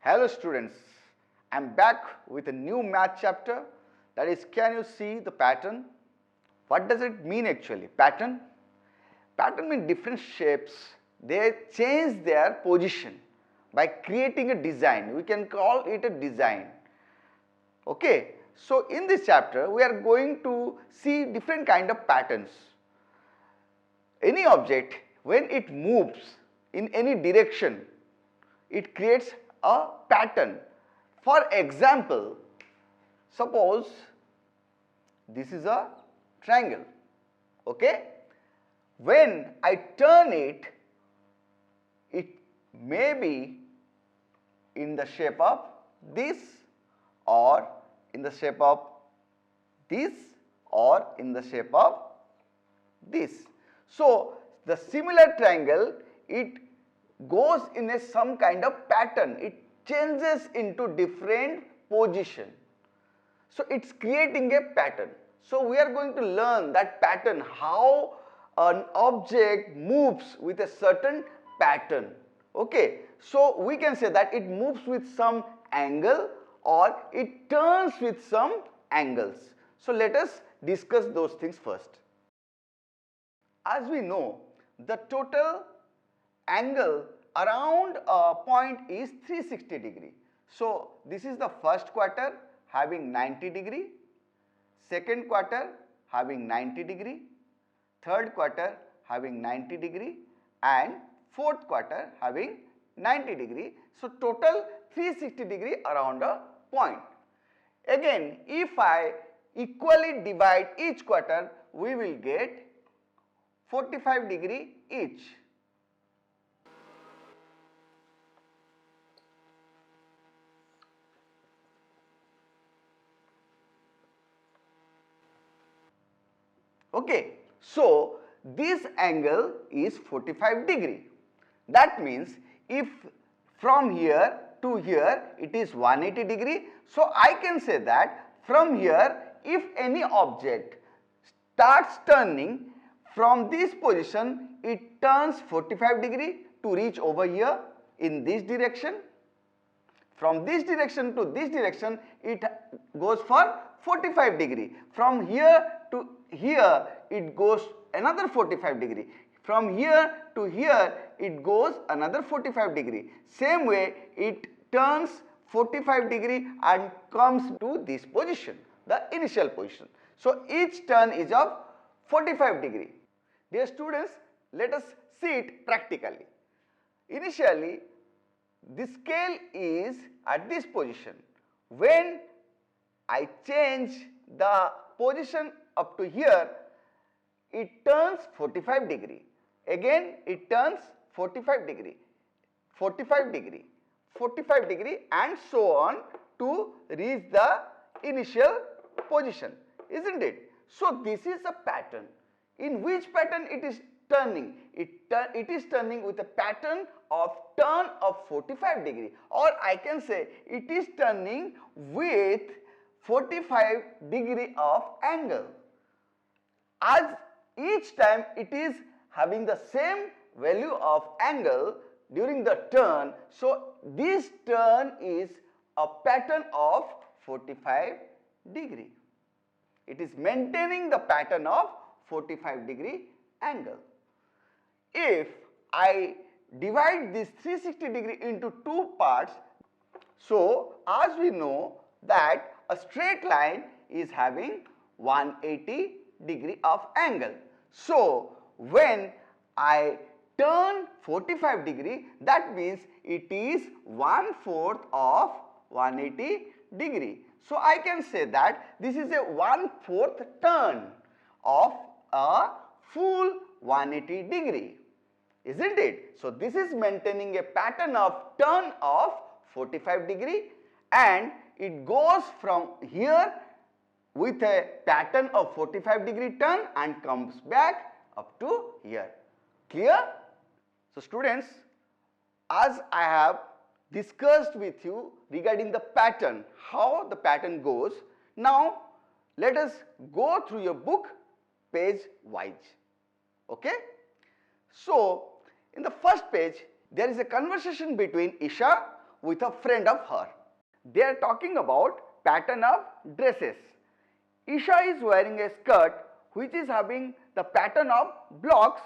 Hello students, I am back with a new math chapter, that is, can you see the pattern? What does it mean actually? Pattern? Pattern means different shapes, they change their position by creating a design. We can call it a design. Okay, so in this chapter we are going to see different kind of patterns. Any object, when it moves in any direction, it creates a pattern. For example, suppose this is a triangle, okay? When I turn it, it may be in the shape of this, or in the shape of this, or in the shape of this. So the similar triangle, it goes in a some kind of pattern, it changes into different position. So it's creating a pattern. So we are going to learn that pattern, how an object moves with a certain pattern. Okay, so we can say that it moves with some angle or it turns with some angles. So let us discuss those things first. As we know, the total angle around a point is 360 degree. So this is the first quarter having 90 degree, second quarter having 90 degree, third quarter having 90 degree, and fourth quarter having 90 degree. So total 360 degree around a point. Again, if I equally divide each quarter, we will get 45 degree each. Okay, so this angle is 45 degree. That means if from here to here it is 180 degree, so I can say that from here if any object starts turning from this position, it turns 45 degree to reach over here in this direction. From this direction to this direction, it goes for 45 degree. From here to here, it goes another 45 degree. From here to here, it goes another 45 degree. Same way, it turns 45 degree and comes to this position, the initial position. So each turn is of 45 degree. Dear students, let us see it practically. Initially, the scale is at this position. When I change the position up to here, it turns 45 degree. Again, it turns 45 degree, 45 degree, 45 degree, and so on to reach the initial position, isn't it? So this is a pattern. In which pattern it is turning? It is turning with a pattern of turn of 45 degree, or I can say it is turning with 45 degree of angle. As each time it is having the same value of angle during the turn, so this turn is a pattern of 45 degree. It is maintaining the pattern of 45 degree angle. If I divide this 360 degree into two parts, so as we know that a straight line is having 180 degree of angle. So when I turn 45 degree, that means it is 1/4 of 180 degree. So I can say that this is a 1/4 turn of a full 180 degree, isn't it? So this is maintaining a pattern of turn of 45 degree, and it goes from here with a pattern of 45 degree turn and comes back up to here. Clear? So students, as I have discussed with you regarding the pattern, how the pattern goes, now let us go through your book page wise. Okay? So in the first page, there is a conversation between Isha with a friend of her. They are talking about pattern of dresses. Isha is wearing a skirt which is having the pattern of blocks.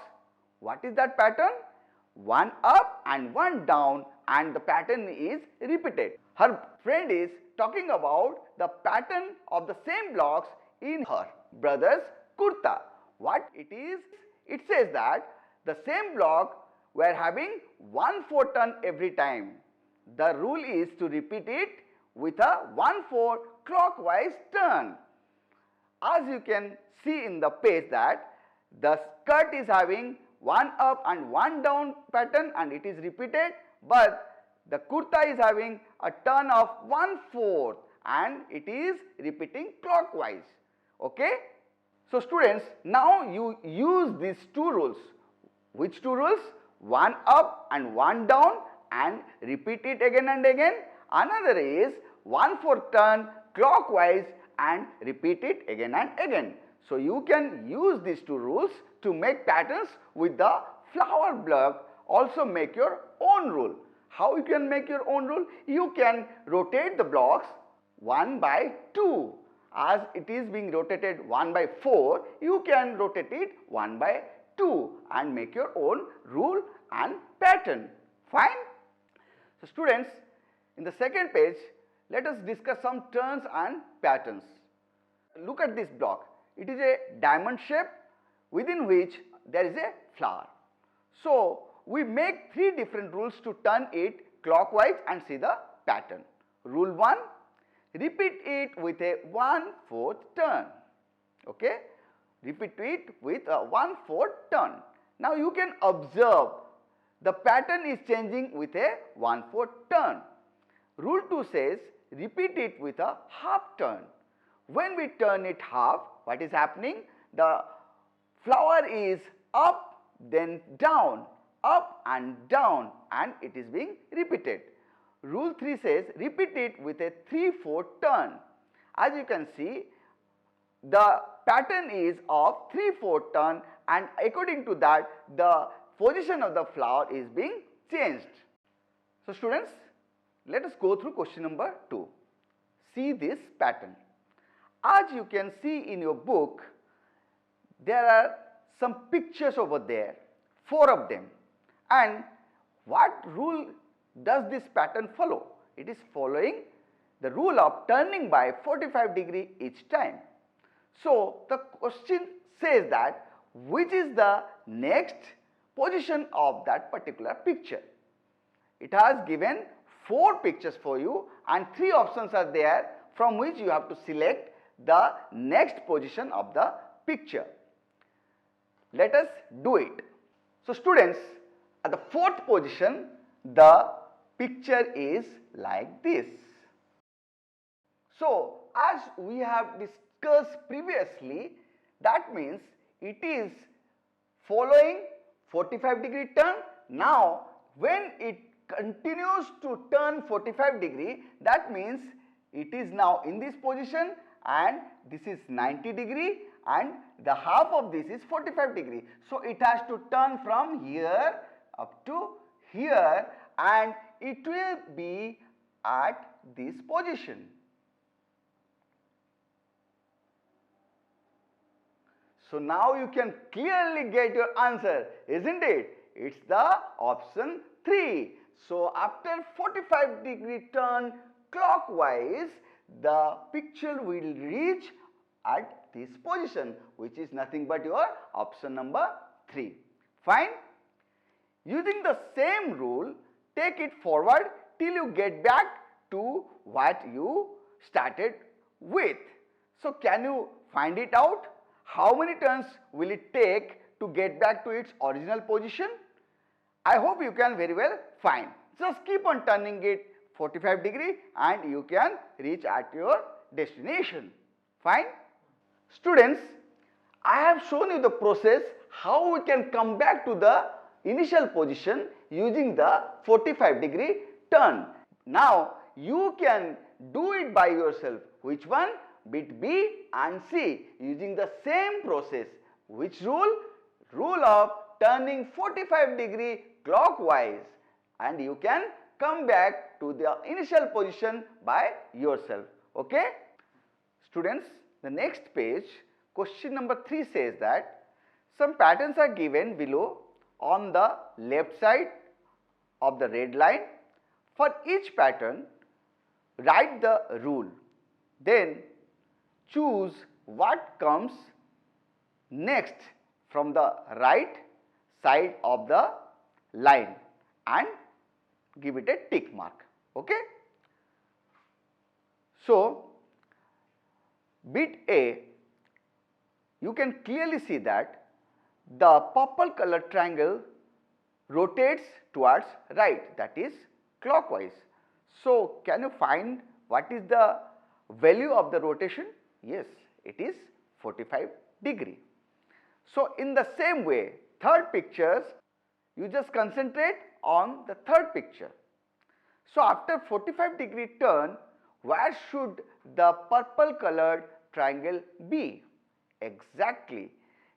What is that pattern? One up and one down, and the pattern is repeated. Her friend is talking about the pattern of the same blocks in her brother's kurta. What it is? It says that the same block were having 1/4 turn every time. The rule is to repeat it with a 1/4 clockwise turn. As you can see in the page that the skirt is having one up and one down pattern and it is repeated, but the kurta is having a turn of 1/4 and it is repeating clockwise. Okay? So students, now you use these two rules. Which two rules? One up and one down and repeat it again and again. Another is 1/4 turn clockwise and repeat it again and again. So you can use these two rules to make patterns with the flower block. Also make your own rule. How you can make your own rule? You can rotate the blocks 1/2. As it is being rotated 1/4, you can rotate it 1/2 and make your own rule and pattern. Fine? So students, in the second page, let us discuss some turns and patterns. Look at this block. It is a diamond shape within which there is a flower. So we make three different rules to turn it clockwise and see the pattern. Rule 1, repeat it with a 1/4 turn. Okay? Repeat it with a 1/4 turn. Now you can observe the pattern is changing with a 1/4 turn. Rule 2 says repeat it with a half turn. When we turn it half, what is happening? The flower is up, then down, up and down, and it is being repeated. Rule 3 says repeat it with a 3/4 turn. As you can see, the pattern is of 3/4 turn, and according to that, the position of the flower is being changed. So students, let us go through question number 2. See this pattern. As you can see in your book, there are some pictures over there, 4 of them. And what rule does this pattern follow? It is following the rule of turning by 45 degree each time. So the question says that which is the next position of that particular picture. It has given 4 pictures for you and 3 options are there from which you have to select the next position of the picture. Let us do it. So students, at the 4th position, the picture is like this. So as we have discussed previously, that means it is following 45 degree turn. Now when it continues to turn 45 degree, that means it is now in this position and this is 90 degree and the half of this is 45 degree. So it has to turn from here up to here and it will be at this position. So now you can clearly get your answer, isn't it? It's the option 3. So after 45 degree turn clockwise, the picture will reach at this position, which is nothing but your option number 3. Fine? Using the same rule, take it forward till you get back to what you started with. So can you find it out? How many turns will it take to get back to its original position? I hope you can very well find. Just keep on turning it 45 degree and you can reach at your destination. Fine? Students, I have shown you the process how we can come back to the initial position using the 45 degree turn. Now you can do it by yourself. Which one? Bit B and C using the same process. Which rule? Rule of turning 45 degree clockwise, and you can come back to the initial position by yourself. Okay? Students, the next page, question number 3 says that some patterns are given below on the left side of the red line. For each pattern, write the rule. Then choose what comes next from the right side of the line and give it a tick mark. Okay? So, bit A, you can clearly see that the purple colored triangle rotates towards right, that is clockwise. So, can you find what is the value of the rotation? Yes, it is 45 degree. So, in the same way, third pictures, you just concentrate on the third picture. So, after 45 degree turn, where should the purple colored triangle be? Exactly,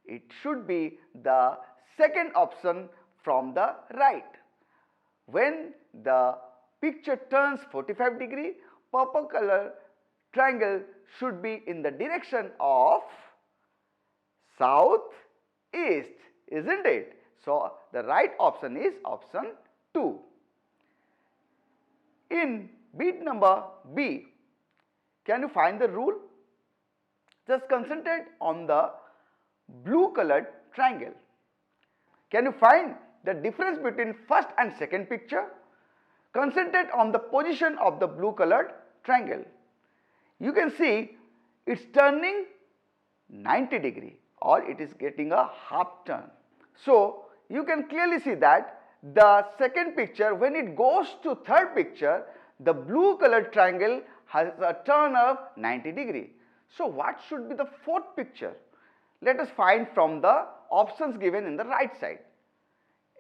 it should be the second option from the right. When the picture turns 45 degree, purple color triangle should be in the direction of south east, isn't it? So, the right option is option 2. In bit number B, can you find the rule? Just concentrate on the blue colored triangle. Can you find the difference between first and second picture? Concentrate on the position of the blue colored triangle. You can see it's turning 90 degree or it is getting a half turn. So, you can clearly see that the second picture, when it goes to third picture, the blue colored triangle has a turn of 90 degree. So, what should be the fourth picture? Let us find from the options given in the right side.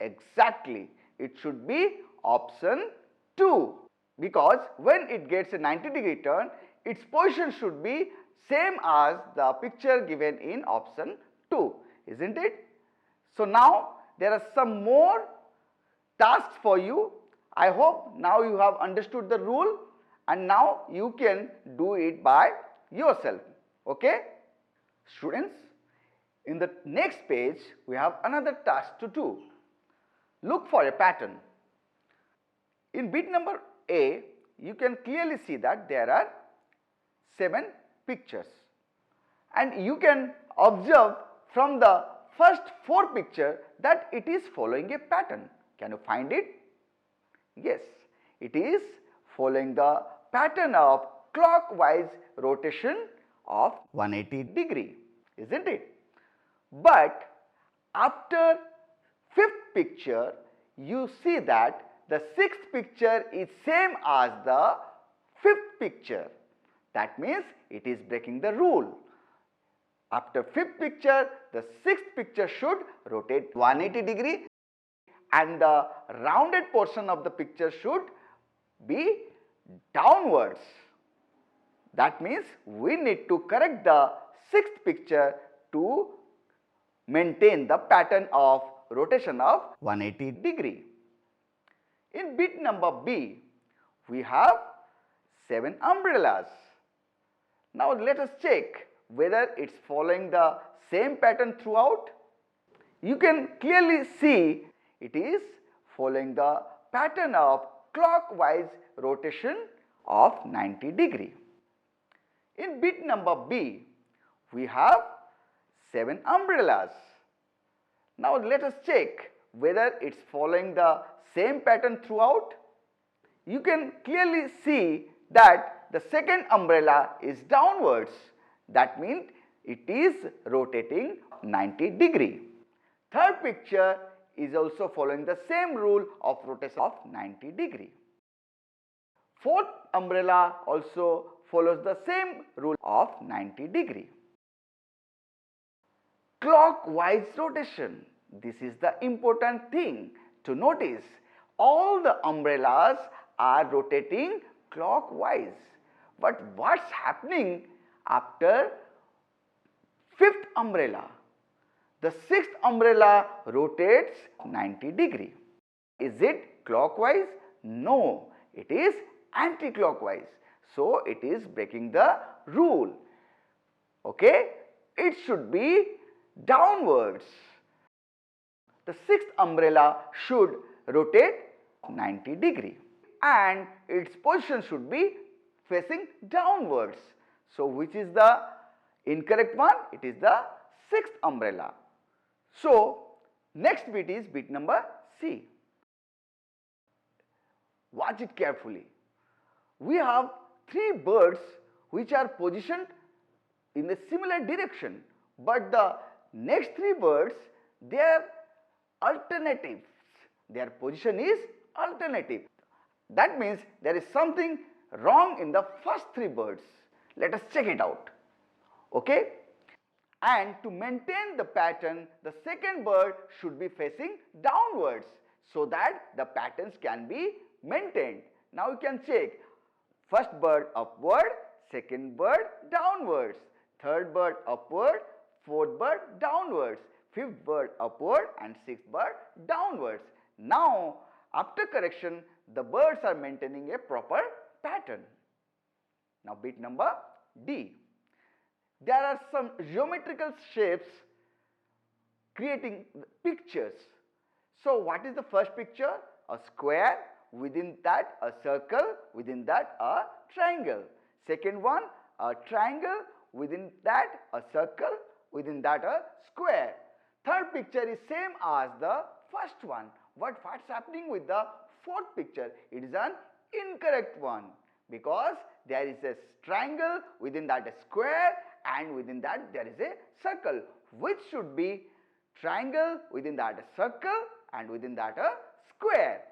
Exactly, it should be option 2, because when it gets a 90 degree turn, its position should be same as the picture given in option 2, isn't it? So, now there are some more tasks for you. I hope now you have understood the rule and now you can do it by yourself. Okay? Students, in the next page we have another task to do. Look for a pattern. In bit number A, you can clearly see that there are 7 pictures and you can observe from the first 4 pictures that it is following a pattern. Can you find it? Yes, it is following the pattern of clockwise rotation of 180 degree, isn't it? But after 5th picture, you see that the 6th picture is same as the 5th picture. That means it is breaking the rule. After 5th picture, the 6th picture should rotate 180 degree and the rounded portion of the picture should be downwards. That means we need to correct the 6th picture to maintain the pattern of rotation of 180 degree. In bit number B, we have 7 umbrellas. Now let us check whether it's following the same pattern throughout. You can clearly see it is following the pattern of clockwise rotation of 90 degree. In bit number B, we have 7 umbrellas. Now let us check whether it's following the same pattern throughout. You can clearly see that the second umbrella is downwards. That means it is rotating 90 degree. Third picture is also following the same rule of rotation of 90 degree. Fourth umbrella also follows the same rule of 90 degree. Clockwise rotation. This is the important thing to notice. All the umbrellas are rotating clockwise. But what's happening after 5th umbrella? The 6th umbrella rotates 90 degree. Is it clockwise? No, it is anti-clockwise. So it is breaking the rule. Okay, it should be downwards. The sixth umbrella should rotate 90 degree and its position should be facing downwards. So which is the incorrect one? It is the sixth umbrella. So next bit is bit number C. Watch it carefully. We have three birds which are positioned in a similar direction, but the next three birds, their alternatives, their position is alternative. That means there is something wrong in the first three birds. Let us check it out. Okay? And to maintain the pattern, the second bird should be facing downwards so that the patterns can be maintained. Now you can check. First bird upward, second bird downwards, third bird upward, fourth bird downwards, fifth bird upward and sixth bird downwards. Now after correction, the birds are maintaining a proper pattern. Now bit number D. There are some geometrical shapes creating pictures. So what is the first picture? A square, within that a circle, within that a triangle. Second one, a triangle, within that a circle, within that a square. Third picture is same as the first one. What's happening with the fourth picture? It is an incorrect one because there is a triangle, within that a square, and within that there is a circle, which should be triangle, within that a circle, and within that a square.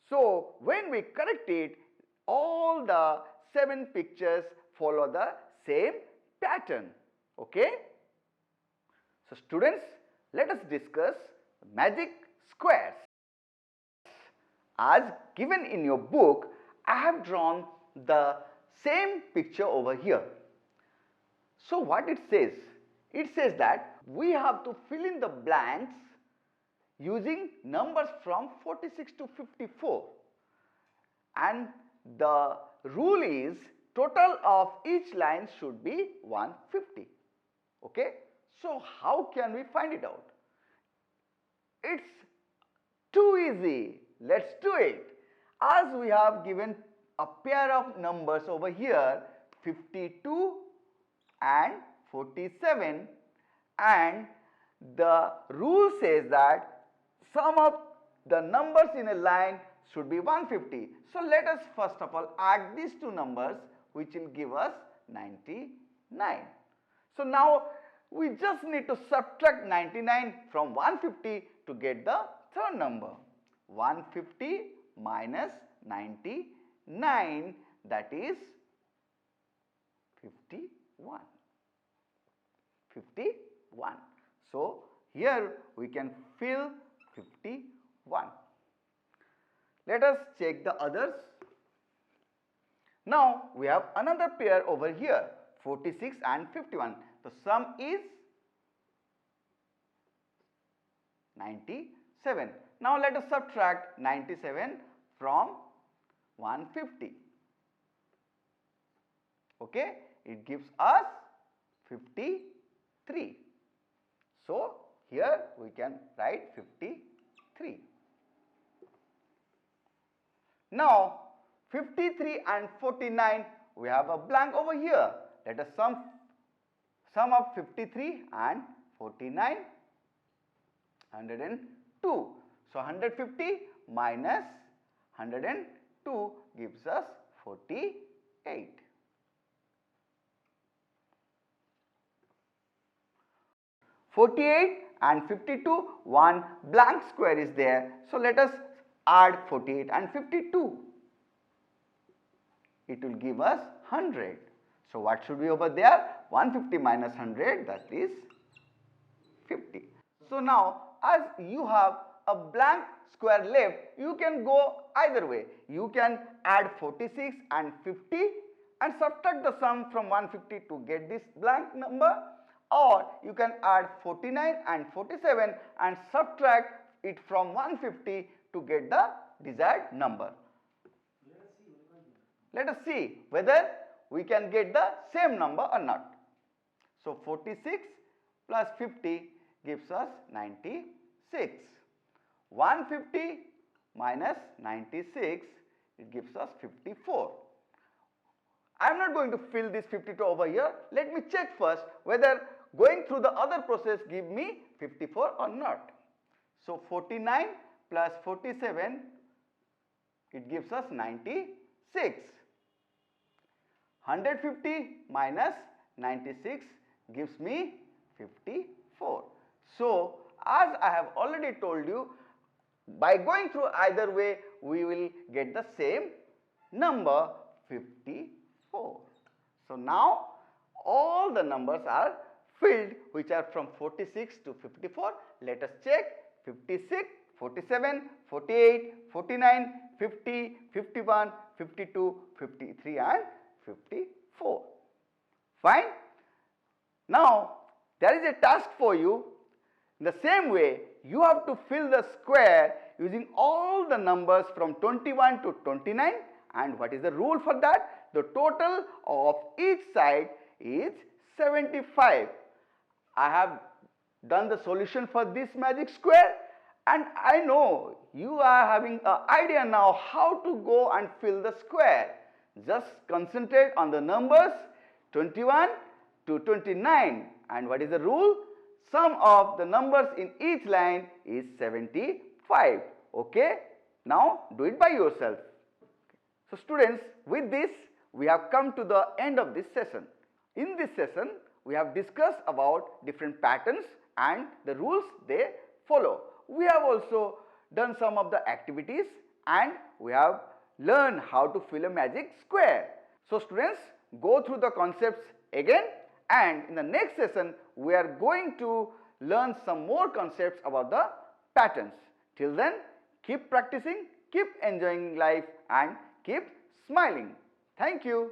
So when we correct it, all the 7 pictures follow the same pattern. Okay? So students, let us discuss magic squares. As given in your book, I have drawn the same picture over here. So what it says? It says that we have to fill in the blanks using numbers from 46 to 54, and the rule is total of each line should be 150. Okay? So how can we find it out? It's too easy. Let's do it. As we have given a pair of numbers over here, 52 and 47, and the rule says that sum of the numbers in a line should be 150. So let us first of all add these two numbers, which will give us 99. So now we just need to subtract 99 from 150 to get the third number. 150 minus 99, that is 51. 51. So here we can fill 51. Let us check the others. Now we have another pair over here, 46 and 51. The sum is 97. Now let us subtract 97 from 150. Okay, it gives us 53. So here we can write 53. Now 53 and 49, we have a blank over here. Let us sum up 53 and 49, 102. So 150 minus 102 gives us 48. And 52, one blank square is there. So let us add 48 and 52. It will give us 100. So what should be over there? 150 minus 100, that is 50. So now as you have a blank square left, you can go either way. You can add 46 and 50 and subtract the sum from 150 to get this blank number, or you can add 49 and 47 and subtract it from 150 to get the desired number. Let us see whether we can get the same number or not. So 46 plus 50 gives us 96. 150 minus 96, it gives us 54. I am not going to fill this 52 over here. Let me check first whether going through the other process give me 54 or not. So 49 plus 47, it gives us 96. 150 minus 96 gives me 54. So as I have already told you, by going through either way we will get the same number 54. So now all the numbers are filled which are from 46 to 54. Let us check 56, 47, 48, 49, 50, 51, 52, 53 and 54. Fine. Now there is a task for you. In the same way, you have to fill the square using all the numbers from 21 to 29. And what is the rule for that? The total of each side is 75. I have done the solution for this magic square, and I know you are having an idea now how to go and fill the square. Just concentrate on the numbers 21 to 29, and what is the rule? Sum of the numbers in each line is 75. Okay? Now do it by yourself. So students, with this we have come to the end of this session. In this session we have discussed about different patterns and the rules they follow. We have also done some of the activities and we have learned how to fill a magic square. So students, go through the concepts again, and in the next session we are going to learn some more concepts about the patterns. Till then, keep practicing, keep enjoying life and keep smiling. Thank you.